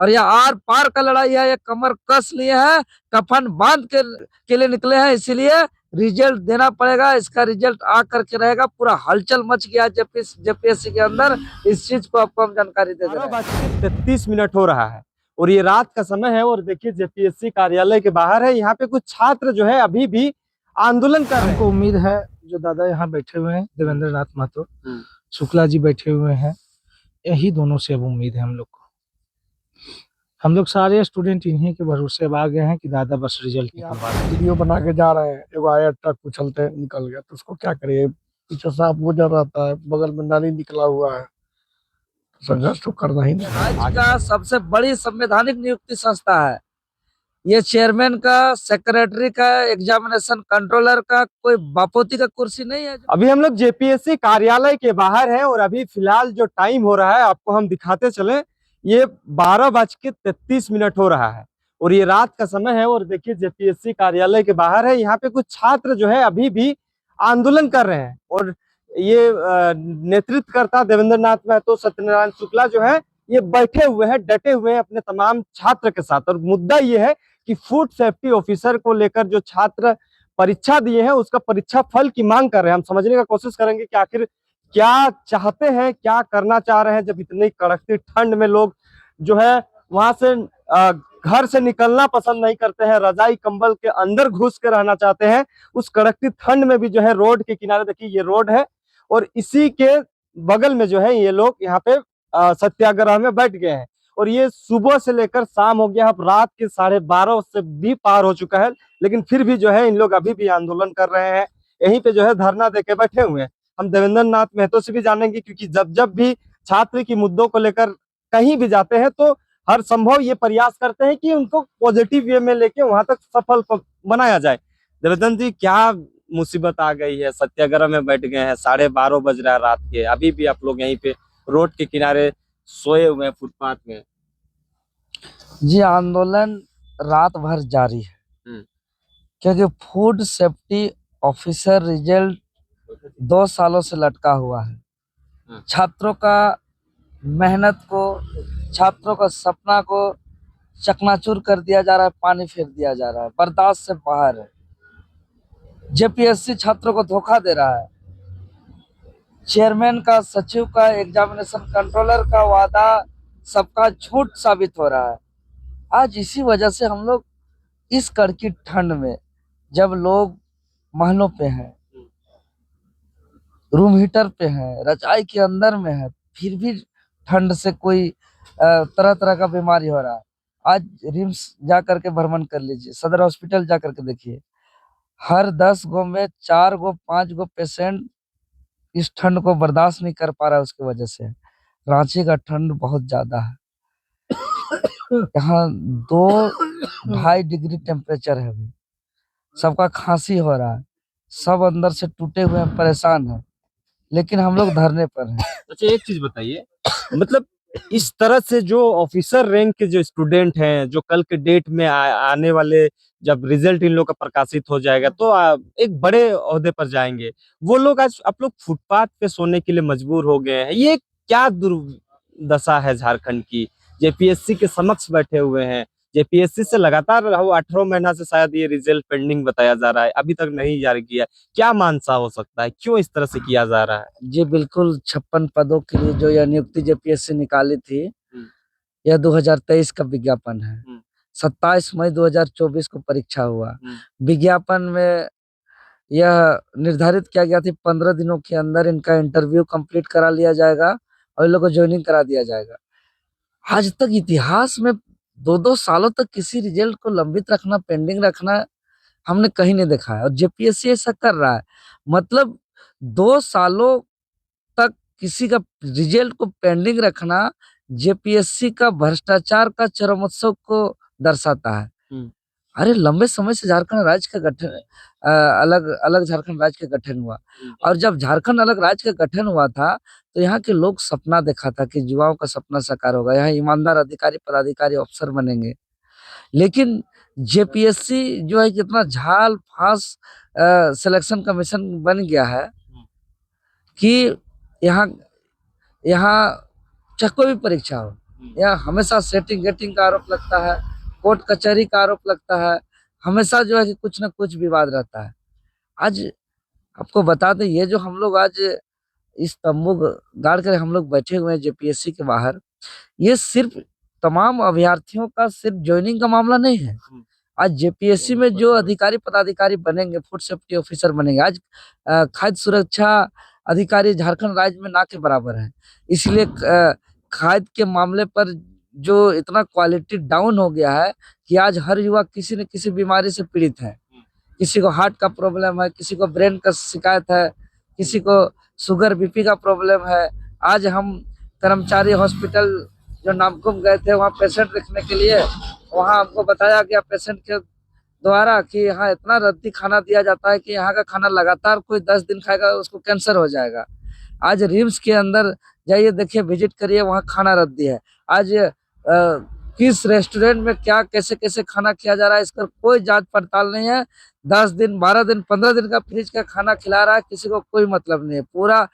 और ये आर पार का लड़ाई है। ये कमर कस लिए हैं, कफन बांध के लिए निकले हैं, इसीलिए रिजल्ट देना पड़ेगा। इसका रिजल्ट आ करके रहेगा। पूरा हलचल मच गया जेपीएससी के अंदर। इस चीज को आपको हम जानकारी दे दे रहे हैं। 12:33 हो रहा है और ये रात का समय है और देखिए जेपीएससी कार्यालय के बाहर है। यहाँ पे कुछ छात्र जो है अभी भी आंदोलन कर रहे हैं। हमको उम्मीद है जो दादा यहाँ बैठे हुए हैं देवेंद्र नाथ महतो, शुक्ला जी बैठे हुए हैं, यही दोनों से अब उम्मीद है हम लोग को। हम लोग सारे स्टूडेंट इन्हीं के भरोसे अब आ गए हैं कि दादा बस रिजल्ट निकलवा दें। वीडियो बना के जा रहे हैं, एगो आया ट्रक उछलते निकल गया तो उसको क्या करिए, पीछे साफ गुजर रहता है, बगल में नाली निकला हुआ है, संघर्ष तो करना ही नहीं। राज्य का सबसे बड़ी संवैधानिक नियुक्ति संस्था है ये। चेयरमैन का, सेक्रेटरी का, एग्जामिनेशन कंट्रोलर का कोई बापोती का कुर्सी नहीं है। अभी हम लोग जेपीएससी कार्यालय के बाहर हैं और अभी फिलहाल जो टाइम हो रहा है आपको हम दिखाते चले। ये 12:33 हो रहा है और ये रात का समय है और देखिए जेपीएससी कार्यालय के बाहर है। यहाँ पे कुछ छात्र जो है अभी भी आंदोलन कर रहे हैं और ये नेतृत्वकर्ता देवेंद्र नाथ महतो, सत्यनारायण शुक्ला जो है ये बैठे हुए हैं, डटे हुए हैं अपने तमाम छात्र के साथ। और मुद्दा ये है कि फूड सेफ्टी ऑफिसर को लेकर जो छात्र परीक्षा दिए हैं उसका परीक्षा फल की मांग कर रहे हैं। हम समझने का कोशिश करेंगे कि आखिर क्या चाहते हैं, क्या करना चाह रहे हैं, जब इतनी कड़कती ठंड में लोग जो है वहां से घर से निकलना पसंद नहीं करते हैं, रजाई कंबल के अंदर घुस के रहना चाहते हैं। उस कड़कती ठंड में भी जो है रोड के किनारे, देखिए ये रोड है और इसी के बगल में जो है ये लोग यहाँ पे सत्याग्रह में बैठ गए हैं। और ये सुबह से लेकर शाम हो गया, अब रात के 12:30 से भी पार हो चुका है, लेकिन फिर भी जो है इन लोग अभी भी आंदोलन कर रहे हैं। यहीं पे जो है धरना देके बैठे हुए हैं। हम देवेंद्र नाथ महतो से भी जानेंगे, क्योंकि जब जब भी छात्र की मुद्दों को लेकर कहीं भी जाते हैं तो हर संभव ये प्रयास करते हैं कि उनको पॉजिटिव वे में लेके वहां तक सफल बनाया जाए। देवेंद्र जी, क्या मुसीबत आ गई है? सत्याग्रह में बैठ गए हैं, 12:30 बज रहा है रात के, अभी भी आप लोग यहीं पे रोड के किनारे सोए हुए हैं, फुटपाथ में। जी, आंदोलन रात भर जारी है क्योंकि फूड सेफ्टी ऑफिसर रिजल्ट 2 सालों से लटका हुआ है। छात्रों का मेहनत को, छात्रों का सपना को चकनाचूर कर दिया जा रहा है, पानी फेर दिया जा रहा है, बर्दाश्त से बाहर है। जेपीएससी छात्रों को धोखा दे रहा है। चेयरमैन का, सचिव का, एग्जामिनेशन कंट्रोलर का वादा सबका झूठ साबित हो रहा है। आज इसी वजह से हम लोग इस कड़की ठंड में, जब लोग महलों पे हैं, रूम हीटर पे हैं, रजाई के अंदर में है, फिर भी ठंड से कोई तरह तरह का बीमारी हो रहा है। आज रिम्स जा करके भ्रमण कर लीजिए, सदर हॉस्पिटल जा करके देखिए, हर 10 गो में 4 गो 5 गो पेशेंट इस ठंड को बर्दाश्त नहीं कर पा रहा है। उसकी वजह से रांची का ठंड बहुत ज्यादा है। यहाँ 2-2.5 डिग्री टेम्परेचर है अभी। सबका खांसी हो रहा है, सब अंदर से टूटे हुए हैं, परेशान है, लेकिन हम लोग धरने पर हैं। अच्छा, एक चीज बताइए, मतलब इस तरह से जो ऑफिसर रैंक के जो स्टूडेंट हैं, जो कल के डेट में आने वाले, जब रिजल्ट इन लोग का प्रकाशित हो जाएगा तो एक बड़े ओहदे पर जाएंगे, वो लोग आज आप लोग फुटपाथ पे सोने के लिए मजबूर हो गए हैं। ये क्या दुर्दशा है झारखंड की? जेपीएससी के समक्ष बैठे हुए हैं, जेपीएससी से लगातार 18 महीना से शायद ये रिजल्ट पेंडिंग बताया जा रहा है, अभी तक नहीं जारी किया। क्या मानसा हो सकता है, क्यों इस तरह से किया जा रहा है? जी बिल्कुल, 56 पदों के लिए जो यह नियुक्ति जेपीएससी निकाली थी, यह 2023 का विज्ञापन है। 27 मई 2024 को परीक्षा हुआ। विज्ञापन में यह निर्धारित किया गया था 15 दिनों के अंदर इनका इंटरव्यू कंप्लीट करा लिया जाएगा और इन लोगों को ज्वाइनिंग करा दिया जाएगा। आज तक इतिहास में 2-2 सालों तक किसी रिजल्ट को लंबित रखना, पेंडिंग रखना हमने कहीं नहीं देखा है, और जेपीएससी ऐसा कर रहा है। मतलब 2 सालों तक किसी का रिजल्ट को पेंडिंग रखना जेपीएससी का भ्रष्टाचार का चरमोत्सव को दर्शाता है। अरे लंबे समय से झारखंड राज्य का गठन, अलग अलग झारखंड राज्य का गठन हुआ, और जब झारखंड अलग राज्य का गठन हुआ था तो यहाँ के लोग सपना देखा था कि युवाओं का सपना साकार होगा, यहाँ ईमानदार अधिकारी, पदाधिकारी, अफसर बनेंगे। लेकिन जेपीएससी जो है कितना झाल फास सिलेक्शन कमीशन बन गया है कि यहाँ यहाँ चाहे कोई भी परीक्षा हो, यहाँ हमेशा सेटिंग गेटिंग का आरोप लगता है, कोर्ट कचहरी का आरोप लगता है, हमेशा जो है कि कुछ ना कुछ विवाद रहता है। आज आपको बता दें, ये जो हम लोग आज इस तंबू गाड़ कर हम लोग बैठे हुए हैं जेपीएससी के बाहर, ये सिर्फ तमाम अभ्यर्थियों का सिर्फ ज्वाइनिंग का मामला नहीं है। आज जेपीएससी में जो अधिकारी पदाधिकारी बनेंगे, फूड सेफ्टी ऑफिसर बनेंगे, आज खाद्य सुरक्षा अधिकारी झारखंड राज्य में ना के बराबर है। इसलिए खाद्य के मामले पर जो इतना क्वालिटी डाउन हो गया है कि आज हर युवा किसी न किसी बीमारी से पीड़ित है। किसी को हार्ट का प्रॉब्लम है, किसी को ब्रेन का शिकायत है, किसी को शुगर बीपी का प्रॉब्लम है। आज हम कर्मचारी हॉस्पिटल जो नामकुम गए थे वहाँ पेशेंट देखने के लिए, वहाँ हमको बताया गया पेशेंट के द्वारा कि यहाँ इतना रद्दी खाना दिया जाता है कि यहाँ का खाना लगातार कोई 10 दिन खाएगा उसको कैंसर हो जाएगा। आज रिम्स के अंदर जाइए, देखिए, विजिट करिए, वहाँ खाना रद्दी है। आज किस रेस्टोरेंट में क्या कैसे कैसे खाना किया जा रहा है इसका कोई जांच पड़ताल नहीं है। 10 दिन 12 दिन 15 दिन का फ्रिज का खाना खिला रहा है, किसी को कोई मतलब नहीं है। पूरा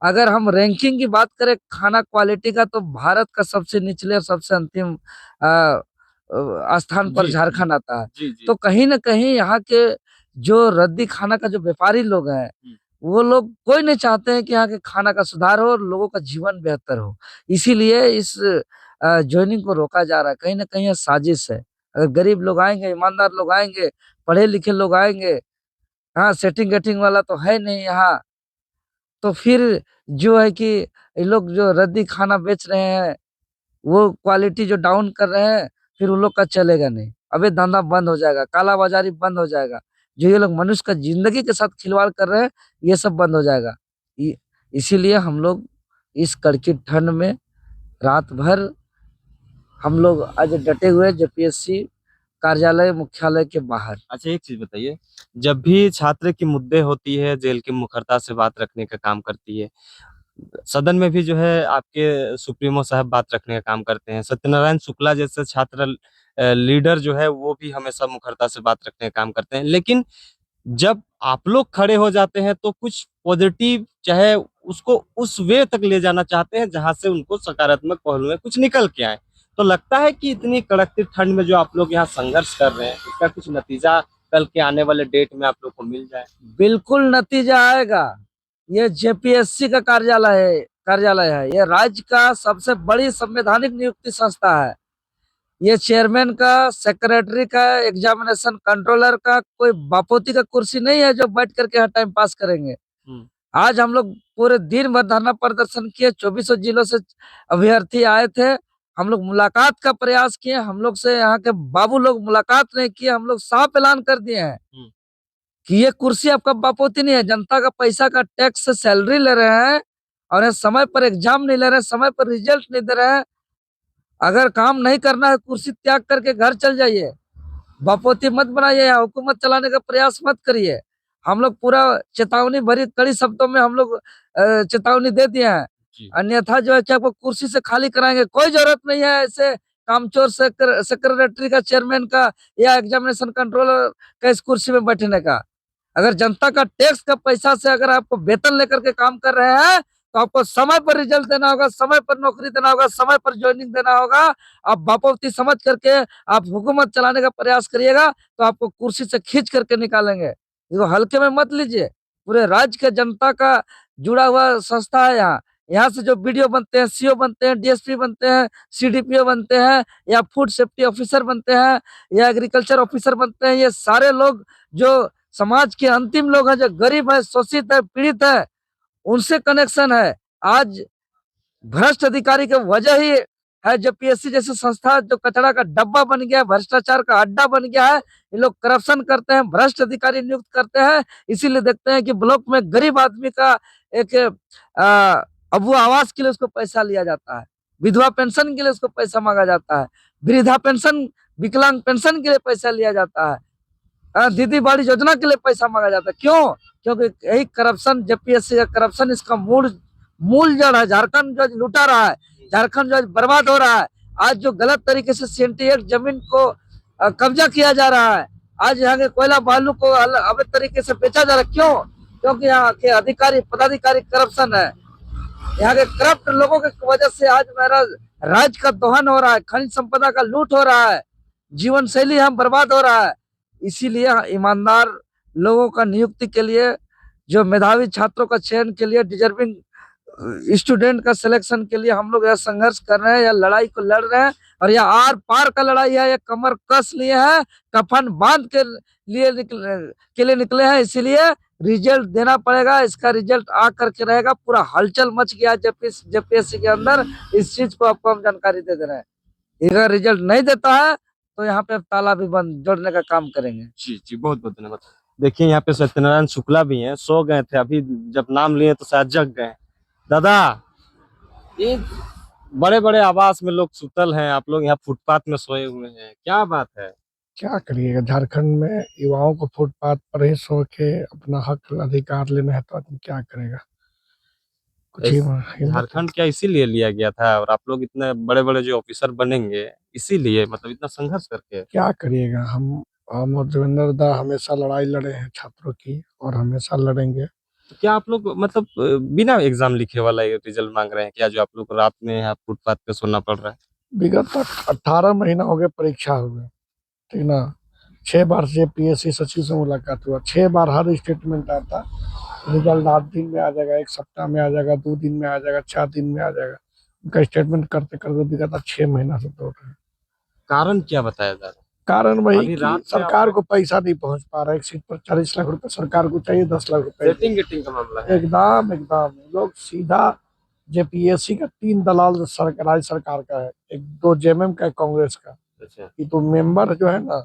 अगर हम रैंकिंग की बात करें खाना क्वालिटी का, तो भारत का सबसे निचले और सबसे अंतिम स्थान पर झारखंड आता है। तो कहीं ना कहीं यहाँ के जो रद्दी खाना का जो व्यापारी लोग हैं, वो लोग कोई नहीं चाहते हैं कि यहाँ के खाना का सुधार हो और लोगों का जीवन बेहतर हो। इसीलिए इस ज्वाइनिंग को रोका जा रहा है। कहीं ना कहीं यह साजिश है। अगर गरीब लोग आएंगे, ईमानदार लोग आएंगे, पढ़े लिखे लोग आएंगे, हाँ, सेटिंग गेटिंग वाला तो है नहीं यहाँ, तो फिर जो है कि ये लोग जो रद्दी खाना बेच रहे हैं, वो क्वालिटी जो डाउन कर रहे हैं, फिर उन लोग का चलेगा नहीं। अबे धंधा बंद हो जाएगा, काला बाजारी बंद हो जाएगा, जो ये लोग मनुष्य का जिंदगी के साथ खिलवाड़ कर रहे हैं, ये सब बंद हो जाएगा। इसीलिए हम लोग इस कड़की ठंड में रात भर हम लोग आज डटे हुए जेपीएससी कार्यालय मुख्यालय के बाहर। अच्छा, एक चीज बताइए, जब भी छात्र की मुद्दे होती है, जेल की मुखरता से बात रखने का काम करती है, सदन में भी जो है आपके सुप्रीमो साहब बात रखने का काम करते हैं, सत्यनारायण शुक्ला जैसे छात्र लीडर जो है वो भी हमेशा मुखरता से बात रखने का काम करते हैं, लेकिन जब आप लोग खड़े हो जाते हैं तो कुछ पॉजिटिव, चाहे उसको उस वे तक ले जाना चाहते हैं जहां से उनको सकारात्मक पहलू में कुछ निकल के आए। तो लगता है कि इतनी कड़कती ठंड में जो आप लोग यहाँ संघर्ष कर रहे हैं, इसका कुछ नतीजा कल के आने वाले डेट में आप लोग को मिल जाए? बिल्कुल नतीजा आएगा। ये जेपीएससी का कार्यालय है। ये राज्य का सबसे बड़ी संवैधानिक नियुक्ति संस्था है। ये चेयरमैन का, सेक्रेटरी का, एग्जामिनेशन कंट्रोलर का कोई बापोती का कुर्सी नहीं है जो बैठ करके यहाँ टाइम पास करेंगे। आज हम लोग पूरे दिन भर धरना प्रदर्शन किए, 24 जिलों से अभ्यर्थी आए थे। हम लोग मुलाकात का प्रयास किए, हम लोग से यहाँ के बाबू लोग मुलाकात नहीं किए। हम लोग साफ ऐलान कर दिए हैं कि ये कुर्सी आपका बापोती नहीं है। जनता का पैसा का टैक्स से सैलरी ले रहे हैं और समय पर एग्जाम नहीं ले रहे हैं, समय पर रिजल्ट नहीं दे रहे हैं। अगर काम नहीं करना है, कुर्सी त्याग करके घर चल जाइए, बापोती मत बनाइए, हुकूमत चलाने का प्रयास मत करिए। हम लोग पूरा चेतावनी भरी कड़ी शब्दों में हम लोग चेतावनी दे दिए हैं। अन्यथा जो है कि आपको कुर्सी से खाली कराएंगे। कोई जरूरत नहीं है ऐसे कामचोर सेक्रेटरी का, चेयरमैन का या एग्जामिनेशन कंट्रोलर का इस कुर्सी में बैठने का। अगर जनता का टैक्स का पैसा से अगर आपको वेतन लेकर के काम कर रहे हैं, तो आपको समय पर रिजल्ट देना होगा, समय पर नौकरी देना होगा, समय पर ज्वाइनिंग देना होगा। आप बापोती समझ करके आप हुकूमत चलाने का प्रयास करिएगा तो आपको कुर्सी से खींच करके निकालेंगे। इसको हल्के में मत लीजिए। पूरे राज्य के जनता का जुड़ा हुआ संस्था है यहाँ से जो बीडीओ बनते हैं, सीओ बनते हैं, डीएसपी बनते हैं, सीडीपीओ बनते हैं, या फूड सेफ्टी ऑफिसर बनते हैं, या एग्रीकल्चर ऑफिसर बनते हैं, ये सारे लोग जो समाज के अंतिम लोग हैं, जो गरीब है, शोषित है, पीड़ित है, उनसे कनेक्शन है। आज भ्रष्ट अधिकारी की वजह ही है जेपीएससी जैसी संस्था जो कचरा का डब्बा बन गया है, भ्रष्टाचार का अड्डा बन गया है। ये लोग करप्शन करते हैं, भ्रष्ट अधिकारी नियुक्त करते हैं। इसीलिए देखते हैं कि ब्लॉक में गरीब आदमी का एक अबू आवास के लिए उसको पैसा लिया जाता है, विधवा पेंशन के लिए उसको पैसा मांगा जाता है, वृद्धा पेंशन, विकलांग पेंशन के लिए पैसा लिया जाता है, दीदी बाड़ी योजना के लिए पैसा मांगा जाता है। क्यों? क्योंकि यही करप्शन, जेपीएससी का करप्शन इसका मूल जड़ है। झारखंड जो लूटा रहा है, झारखंड जो बर्बाद हो रहा है। आज जो गलत तरीके से 78 जमीन को कब्जा किया जा रहा है, आज यहाँ के कोयला बालू को अवैध तरीके से बेचा जा रहा है। क्यों? क्योंकि यहाँ के अधिकारी पदाधिकारी करप्शन है। यहाँ के करप्ट लोगों की वजह से आज मेरा राज्य का दोहन हो रहा है, खनिज संपदा का लूट हो रहा है, जीवन शैली हम बर्बाद हो रहा है। इसीलिए ईमानदार लोगों का नियुक्ति के लिए, जो मेधावी छात्रों का चयन के लिए, डिजर्विंग स्टूडेंट का सिलेक्शन के लिए हम लोग यह संघर्ष कर रहे हैं, यह लड़ाई को लड़ रहे हैं। और यह आर पार का लड़ाई है, यह कमर कस लिए है, कफन बांध के लिए निकले हैं। इसीलिए रिजल्ट देना पड़ेगा, इसका रिजल्ट आ करके रहेगा। पूरा हलचल मच गया जेपीएससी के अंदर, इस चीज को आपको हम जानकारी दे दे रहे हैं। अगर रिजल्ट नहीं देता है तो यहाँ पे ताला भी बंद जोड़ने का काम करेंगे। जी जी, बहुत बहुत धन्यवाद। देखिए यहाँ पे सत्यनारायण शुक्ला भी हैं, सो गए थे, अभी जब नाम लिए तो शायद जग गए। दादा, ये बड़े बड़े आवास में लोग सुतल हैं, आप लोग यहाँ फुटपाथ में सोए हुए हैं, क्या बात है? क्या करिएगा, झारखंड में युवाओं को फुटपाथ पर ही सो के अपना हक अधिकार लेना है तो आदमी क्या करेगा। कुछ ही झारखंड क्या इसीलिए लिया गया था? और आप लोग इतने बड़े बड़े जो ऑफिसर बनेंगे इसीलिए, मतलब इतना संघर्ष करके? क्या करिएगा, हम और देवेंद्र दा हमेशा लड़ाई लड़े हैं छात्रों की और हमेशा लड़ेंगे। तो क्या आप लोग मतलब बिना एग्जाम लिखे वाला ये रिजल्ट मांग रहे हैं क्या, जो आप लोग को रात में यहाँ फुटपाथ पे सोना पड़ रहा है? विगत तक 18 महीना हो गए परीक्षा हुए, ठीक ना। 6 बार से पीएससी सचिव से मुलाकात हुआ, 6 बार हर स्टेटमेंट आता, रिजल्ट 8 दिन में आ जाएगा, 1 सप्ताह में आ जाएगा, 2 दिन में आ जाएगा, 4 दिन में आ जाएगा। उनका स्टेटमेंट करते करते विगत 6 महीना से दौड़ रहे हैं। कारण क्या बताया जा रहा है? कारण वही अभी कि रात में सरकार को पैसा नहीं पहुंच पा रहा है। एक सीट पर 40 लाख रुपए सरकार को चाहिए, 10 लाख रुपए सेटिंग गेटिंग का मामला है? एकदम एकदम लोग सीधा जेपीएससी का 3 दलाल राज्य सरकार का है, एक 2 जेएमएम का है, कांग्रेस का। अच्छा, ये तो मेंबर जो है ना,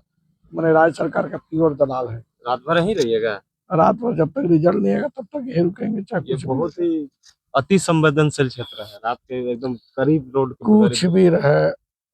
मैंने राज्य सरकार का प्योर दलाल है। रात भर यहीं रहिएगा? रात भर जब तक रिजल्ट नहीं आएगा तब तक यही रुकेंगे, चाहे ये कुछ भी बहुत ही अति संवेदनशील क्षेत्र है, रात के एकदम करीब रोड के कुछ करीब। भी रहे।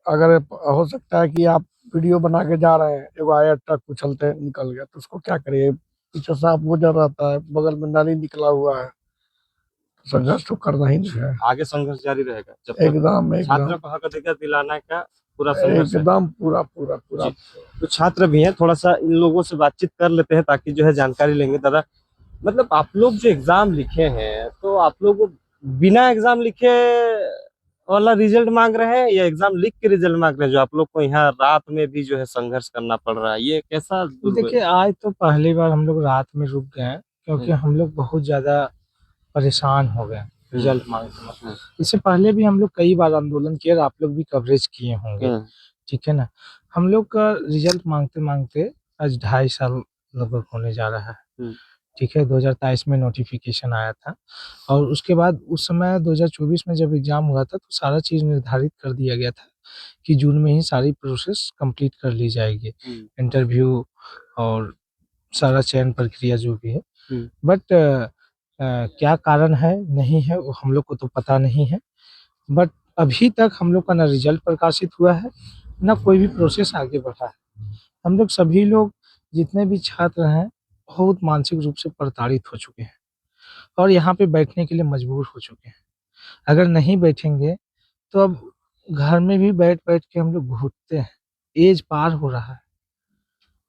अगर हो सकता है कि आप वीडियो बना के जा रहे हैं, एगो आया ट्रक कुचलते निकल गया, तो उसको क्या करिए, पीछे साफ गुजर रहता है, बगल में नाली निकला हुआ है, तो संघर्ष तो करना ही नहीं है। आगे संघर्ष जारी रहेगा जब तक एकदम छात्र एकदम को हक अधिकार दिलाने का पूरा संघर्ष है। एकदम पूरा पूरा पूरा। तो छात्र भी हैं, थोड़ा सा इन लोगों से बातचीत कर लेते हैं ताकि जो है जानकारी लेंगे। दादा, मतलब आप लोग जो एग्जाम लिखे हैं तो आप लोग बिना एग्जाम लिखे वाला रिजल्ट मांग रहे हैं या एग्जाम लिख के रिजल्ट मांग रहे हैं, जो आप लोग को यहाँ रात में भी जो है संघर्ष करना पड़ रहा है, ये कैसा देखिए, आज तो पहली बार हम लोग रात में रुक गए हैं, क्योंकि हम लोग बहुत ज्यादा परेशान हो गए रिजल्ट मांगते समय। इससे पहले भी हम लोग कई बार आंदोलन किए और आप लोग भी कवरेज किए होंगे, ठीक है ना। हम लोग का रिजल्ट मांगते मांगते आज 2.5 साल लगभग होने जा रहा है, ठीक है। 2023 में नोटिफिकेशन आया था और उसके बाद उस समय 2024 में जब एग्जाम हुआ था तो सारा चीज़ निर्धारित कर दिया गया था कि जून में ही सारी प्रोसेस कंप्लीट कर ली जाएगी, इंटरव्यू और सारा चयन प्रक्रिया जो भी है। बट क्या कारण है नहीं है वो हम लोग को तो पता नहीं है। बट अभी तक हम लोग का ना रिजल्ट प्रकाशित हुआ है, ना कोई भी प्रोसेस आगे बढ़ा है। हम लोग सभी लोग जितने भी छात्र हैं बहुत मानसिक रूप से प्रताड़ित हो चुके हैं और यहाँ पे बैठने के लिए मजबूर हो चुके हैं। अगर नहीं बैठेंगे तो अब घर में भी बैठ बैठ के हम लोग घुटते हैं, एज पार हो रहा है।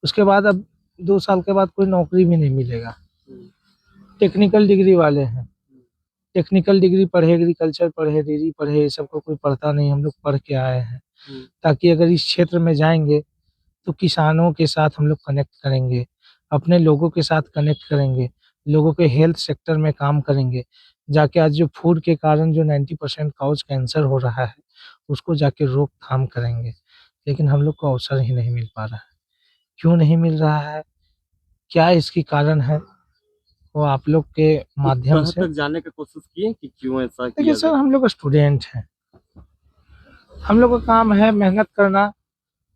उसके बाद अब 2 साल के बाद कोई नौकरी भी नहीं मिलेगा। टेक्निकल डिग्री वाले हैं, टेक्निकल डिग्री पढ़े, एग्रीकल्चर पढ़े, डेयरी पढ़े, ये सब को कोई पढ़ता नहीं। हम लोग पढ़ के आए हैं ताकि अगर इस क्षेत्र में जाएंगे तो किसानों के साथ हम लोग कनेक्ट करेंगे, अपने लोगों के साथ कनेक्ट करेंगे, लोगों के हेल्थ सेक्टर में काम करेंगे। जाके आज जो फूड के कारण जो 90% काउज कैंसर हो रहा है उसको जाके रोकथाम करेंगे, लेकिन हम लोग को अवसर ही नहीं मिल पा रहा है। क्यों नहीं मिल रहा है, क्या इसकी कारण है, वो आप लोग के माध्यम से तक जाने की कोशिश किए कि क्यों ऐसा देखिए किया सर, हम लोग स्टूडेंट हैं, हम लोग का काम है मेहनत करना,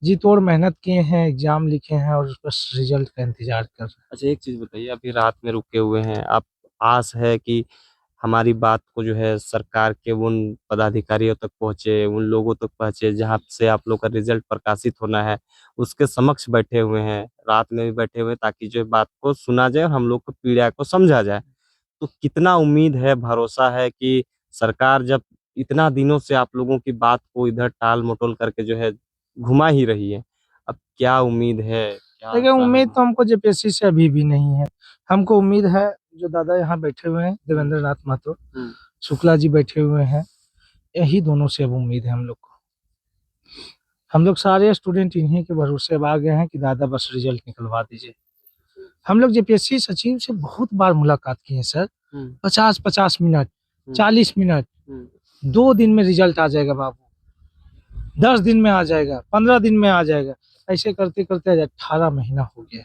जी तोड़ मेहनत किए हैं, एग्जाम लिखे हैं और बस रिजल्ट का इंतजार कर रहे हैं। अच्छा, एक चीज बताइए, अभी रात में रुके हुए हैं आप, आस है कि हमारी बात को जो है सरकार के उन पदाधिकारियों तक पहुंचे, उन लोगों तक पहुंचे जहां से आप लोग का रिजल्ट प्रकाशित होना है, उसके समक्ष बैठे हुए हैं, रात में भी बैठे हुए हैं ताकि जो है बात को सुना जाए और हम लोग को पीड़ा को समझा जाए। तो कितना उम्मीद है, भरोसा है कि सरकार जब इतना दिनों से आप लोगों की बात को इधर टाल मटोल करके जो है घुमा ही रही है, अब क्या उम्मीद है, क्या देखिए, आशा है? उम्मीद तो हमको जेपीएससी से अभी भी नहीं है। हमको उम्मीद है जो दादा यहाँ बैठे हुए हैं, देवेंद्र नाथ महतो, शुक्ला जी बैठे हुए हैं, यही दोनों से अब उम्मीद है हम लोग को। हम लोग सारे स्टूडेंट इन्हीं के भरोसे अब आ गए हैं कि दादा बस रिजल्ट निकलवा दीजिए। हम लोग जेपीएससी सचिव से बहुत बार मुलाकात किए हैं सर, 50-50 मिनट, 40 मिनट, 2 दिन में रिजल्ट आ जाएगा बाबू, 10 दिन में आ जाएगा, 15 दिन में आ जाएगा, ऐसे करते करते 18 महीना हो गया।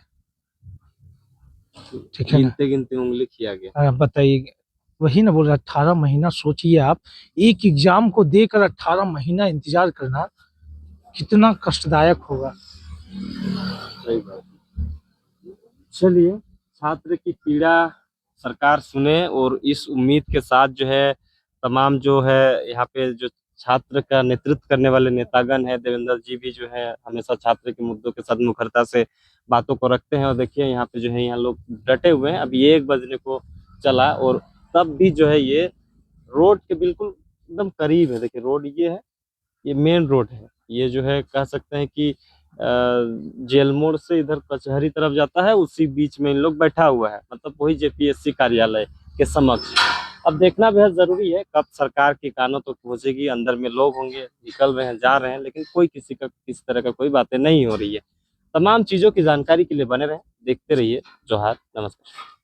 ठीक है ना? गिनते गिनते उंगली किया गया। बताइए, वही ना बोल रहा, 18 महीना सोचिए आप, एक एग्जाम को देकर 18 महीना इंतजार करना कितना कष्टदायक होगा। सही बात। चलिए, छात्र की पीड़ा सरकार सुने और इस उम्मीद के साथ जो है तमाम जो है यहाँ पे जो छात्र का नेतृत्व करने वाले नेतागण है, देवेंद्र जी भी जो है हमेशा छात्र के मुद्दों के साथ मुखरता से बातों को रखते हैं। और देखिए यहाँ पे जो है यहाँ लोग डटे हुए हैं। अभी 1 बजने को चला और तब भी जो है ये रोड के बिल्कुल एकदम करीब है। देखिए रोड ये है, ये मेन रोड है। ये जो है कह सकते हैं कि जेल मोड़ से इधर कचहरी तरफ जाता है, उसी बीच में इन लोग बैठा हुआ है, मतलब वही जेपीएससी कार्यालय के समक्ष। अब देखना बेहद जरूरी है कब सरकार की कानों तक पहुंचेगी। अंदर में लोग होंगे, निकल रहे हैं, जा रहे हैं, लेकिन कोई किसी तरह का कोई बातें नहीं हो रही है। तमाम चीजों की जानकारी के लिए बने रहें, देखते रहिए जोहार, नमस्कार।